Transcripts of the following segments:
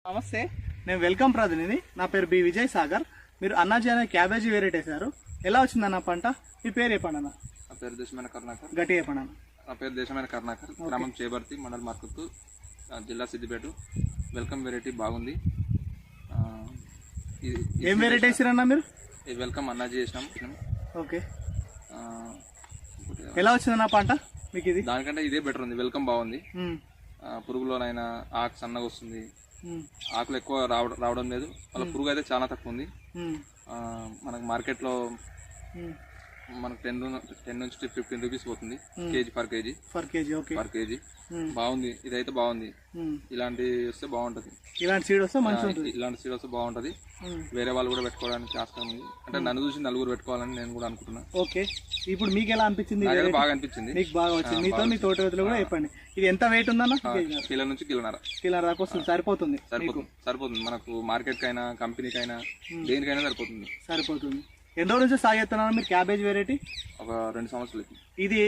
నమస్తే, నేను వెల్కమ్ ప్రతినిధి. నా పేరు బి విజయ్ సాగర్. మీరు అన్నాజీ అనే క్యాబేజీ వెరైటీ వేశారు. ఎలా వచ్చిందన్న పంట? మీ పేరు చెప్పండి అన్న. నా పేరు దేశమైన కరుణాకర్. గట్టి చెప్పండి అన్న. నా పేరు దేశమైన కరుణాకర్. గ్రామం చేబర్తి, మండల్ మార్కుత్తు, జిల్లా సిద్దిపేట. వెల్కమ్ వెరైటీ బాగుంది. ఏం వెరైటీ వేసారన్నా మీరు? ఈ వెల్కమ్ అన్నాజీ చేసినాం. ఓకే, ఎలా వచ్చిందన్న పంట మీకు? ఇది దానికంటే ఇదే బెటర్ ఉంది. వెల్కమ్ బాగుంది. పురుగులోనైనా ఆకు సన్నగా వస్తుంది, ఆకులు ఎక్కువ రావడం లేదు. వాళ్ళ పురుగు అయితే చాలా తక్కువ ఉంది. మనకు మార్కెట్లో మనకు 10 నుంచి 15 రూపీస్ పోతుంది కేజీ పర్ కేజీ. బాగుంది, ఇదైతే బాగుంది. ఇలాంటి వస్తే బాగుంటది. ఇలాంటి సీడ్ వస్తే బాగుంటది. వేరే వాళ్ళు కూడా పెట్టుకోవడానికి ఆస్కారం ఉంది. అంటే నన్ను చూసి నలుగురు పెట్టుకోవాలని నేను కూడా అనుకుంటున్నా. ఓకే, ఇప్పుడు మీకు ఎలా అనిపించింది? బాగా అనిపించింది. మీకు బాగా వచ్చింది. మీతో మీ తోట రైతులు కూడా చెప్పండి, ఇది ఎంత వెయిట్ ఉందన్న? కిలో నుంచి కిలోన్నర దాకా వస్తుంది. సరిపోతుంది. మనకు మార్కెట్ కైనా కంపెనీకైనా దేనికైనా సరిపోతుంది. ఎన్ని రోజుల నుంచి సాగు చేస్తున్నారు మీరు క్యాబేజ్ వెరైటీ? ఒక 2 సంవత్సరాలు. ఇది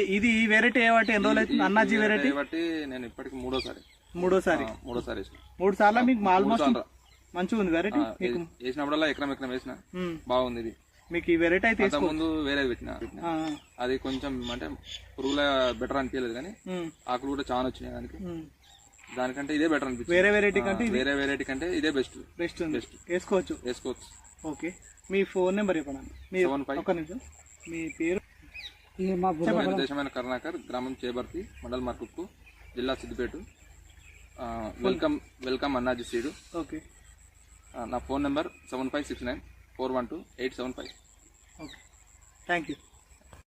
ఈ వెరైటీ ఏమంటే ఎన్ని రోజులు అవుతుంది? అన్నాజీ వెరైటీ బట్టి నేను ఇప్పటికి మూడోసారి 3 సార్లు. మీకు ఆల్మోస్ట్ మంచిగా ఉంది వెరైటీ. వేసినప్పుడల్లా ఎకరం వేసిన బాగుంది. ఇది మీకు ఈ వెరైటీ అయితే ముందు వేరే పెట్టిన అది కొంచెం అంటే పురుగుల బెటర్ అనిపించలేదు, కానీ ఆకులు కూడా చాలా వచ్చినాయి. దానికంటే ఇదే బెటర్ అనిపించింది. వేరే వెరైటీ కంటే ఇదే బెస్ట్. వేసుకోవచ్చు. ఓకే, మీ ఫోన్ నెంబర్ చెప్పండి. ఒక్క నిమిషం, మీ పేరు? దేశమైన కరుణాకర్, గ్రామం చేబర్తి, మండల్ మార్కుత్తు, జిల్లా సిద్దిపేట. Welcome అన్నాజీ seed. ఓకే, నా phone number 7569412875. Okay, thank you.